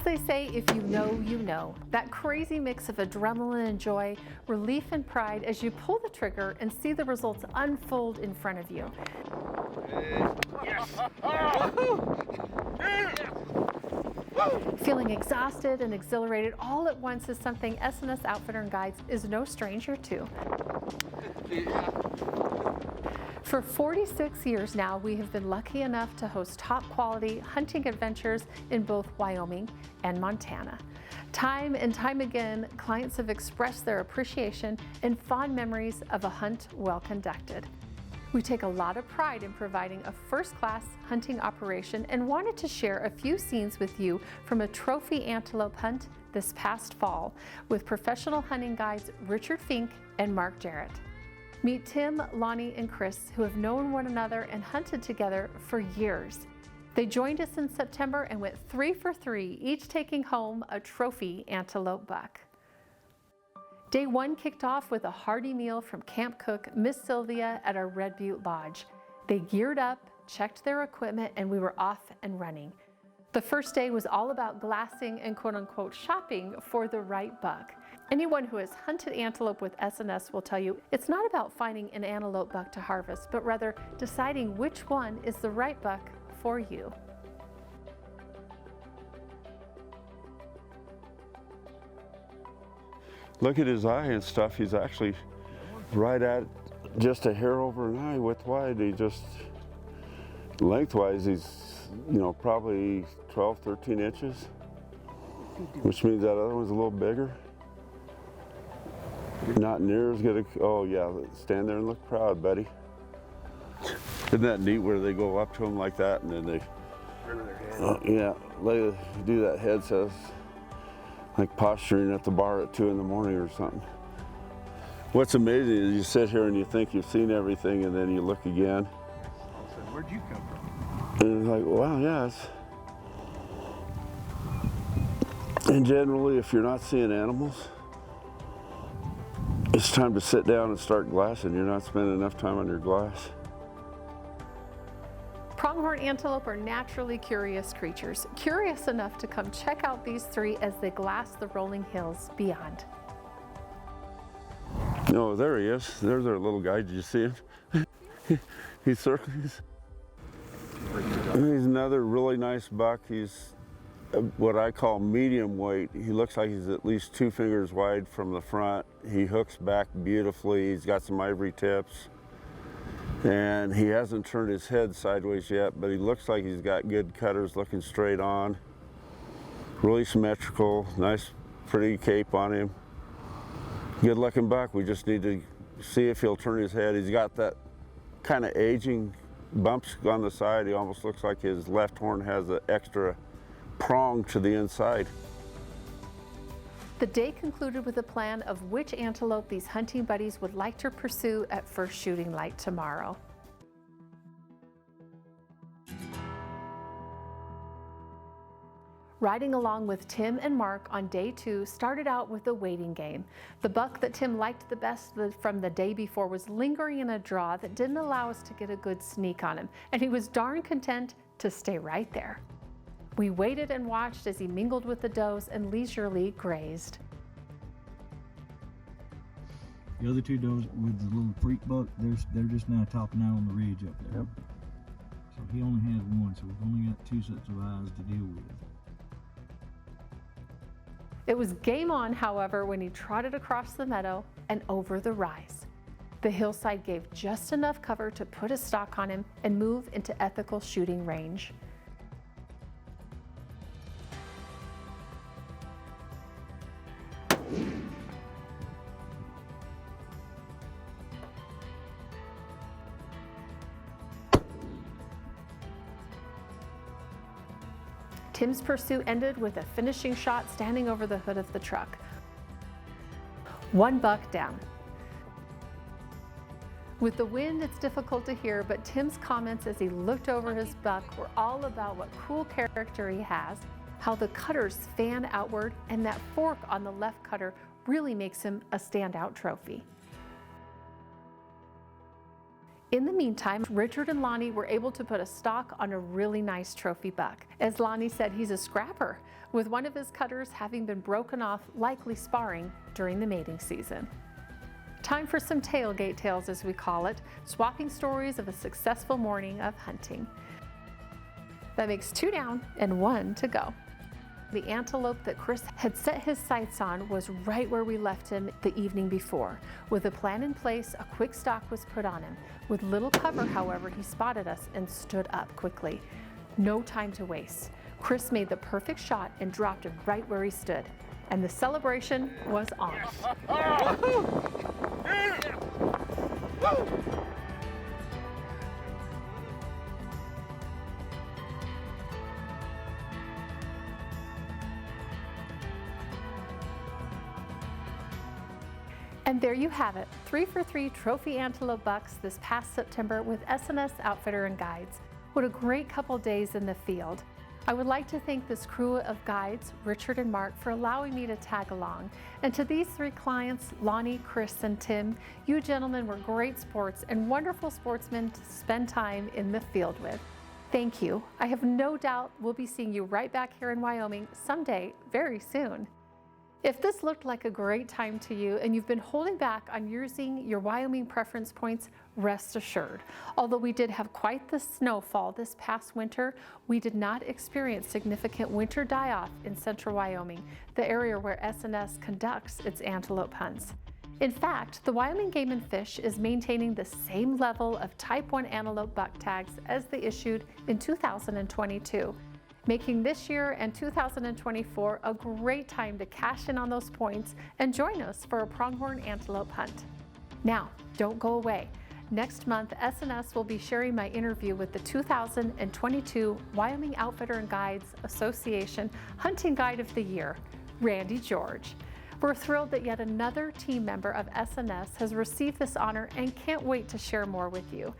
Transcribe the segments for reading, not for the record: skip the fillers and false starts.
they say, if you know, you know. That crazy mix of adrenaline and joy, relief and pride as you pull the trigger and see the results unfold in front of you. Yes. Feeling exhausted and exhilarated all at once is something SNS Outfitter and Guides is no stranger to. For 46 years now, we have been lucky enough to host top quality hunting adventures in both Wyoming and Montana. Time and time again, clients have expressed their appreciation and fond memories of a hunt well conducted. We take a lot of pride in providing a first-class hunting operation and wanted to share a few scenes with you from a trophy antelope hunt this past fall with professional hunting guides Richard Fink and Mark Jarrett. Meet Tim, Lonnie, and Chris, who have known one another and hunted together for years. They joined us in September and went 3 for 3, each taking home a trophy antelope buck. Day 1 kicked off with a hearty meal from camp cook Miss Sylvia at our Red Butte Lodge. They geared up, checked their equipment, and we were off and running. The first day was all about glassing and quote-unquote shopping for the right buck. Anyone who has hunted antelope with SNS will tell you it's not about finding an antelope buck to harvest, but rather deciding which one is the right buck for you. Look at his eye and stuff. He's actually right at just a hair over an eye width wide. He just, lengthwise, he's, you know, probably 12, 13 inches, which means that other one's a little bigger. Not near as good. Oh yeah, stand there and look proud, buddy. Isn't that neat where they go up to him like that and then they, yeah, they do that head says, like posturing at the bar at 2 in the morning or something. What's amazing is you sit here and you think you've seen everything and then you look again. Where'd you come from? And it's like, wow, yes. And generally, if you're not seeing animals, it's time to sit down and start glassing. You're not spending enough time on your glass. Pronghorn antelope are naturally curious creatures, curious enough to come check out these 3 as they glass the rolling hills beyond. No, there he is. There's our little guy. Did you see him? He's circling. He's another really nice buck. He's what I call medium weight. He looks like he's at least 2 fingers wide from the front. He hooks back beautifully. He's got some ivory tips. And he hasn't turned his head sideways yet, but he looks like he's got good cutters looking straight on. Really symmetrical, nice pretty cape on him. Good looking buck. We just need to see if he'll turn his head. He's got that kind of aging bumps on the side. He almost looks like his left horn has an extra prong to the inside. The day concluded with a plan of which antelope these hunting buddies would like to pursue at first shooting light tomorrow. Riding along with Tim and Mark on day 2 started out with a waiting game. The buck that Tim liked the best from the day before was lingering in a draw that didn't allow us to get a good sneak on him, and he was darn content to stay right there. We waited and watched as he mingled with the does and leisurely grazed. The other 2 does with the little freak buck, they're just now topping out on the ridge up there. Yep. So he only has 1, so we've only got 2 sets of eyes to deal with. It was game on, however, when he trotted across the meadow and over the rise. The hillside gave just enough cover to put a stock on him and move into ethical shooting range. Tim's pursuit ended with a finishing shot standing over the hood of the truck. 1 buck down. With the wind, it's difficult to hear, but Tim's comments as he looked over his buck were all about what cool character he has, how the cutters fan outward, and that fork on the left cutter really makes him a standout trophy. In the meantime, Richard and Lonnie were able to put a stock on a really nice trophy buck. As Lonnie said, he's a scrapper, with one of his cutters having been broken off, likely sparring during the mating season. Time for some tailgate tales, as we call it, swapping stories of a successful morning of hunting. That makes 2 down and 1 to go. The antelope that Chris had set his sights on was right where we left him the evening before. With a plan in place, a quick stalk was put on him. With little cover, however, he spotted us and stood up quickly. No time to waste. Chris made the perfect shot and dropped him right where he stood. And the celebration was on. And there you have it, 3 for 3 trophy antelope bucks this past September with SNS Outfitter and Guides. What a great couple days in the field. I would like to thank this crew of guides, Richard and Mark, for allowing me to tag along. And to these 3 clients, Lonnie, Chris, and Tim, you gentlemen were great sports and wonderful sportsmen to spend time in the field with. Thank you. I have no doubt we'll be seeing you right back here in Wyoming someday, very soon. If this looked like a great time to you and you've been holding back on using your Wyoming preference points, rest assured. Although we did have quite the snowfall this past winter, we did not experience significant winter die-off in central Wyoming, the area where SNS conducts its antelope hunts. In fact, the Wyoming Game and Fish is maintaining the same level of Type 1 antelope buck tags as they issued in 2022. Making this year and 2024 a great time to cash in on those points and join us for a pronghorn antelope hunt. Now, don't go away. Next month, SNS will be sharing my interview with the 2022 Wyoming Outfitter and Guides Association Hunting Guide of the Year, Randy George. We're thrilled that yet another team member of SNS has received this honor and can't wait to share more with you.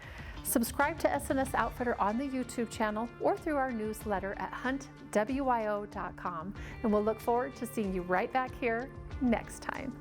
Subscribe to SNS Outfitter on the YouTube channel or through our newsletter at huntwyo.com, and we'll look forward to seeing you right back here next time.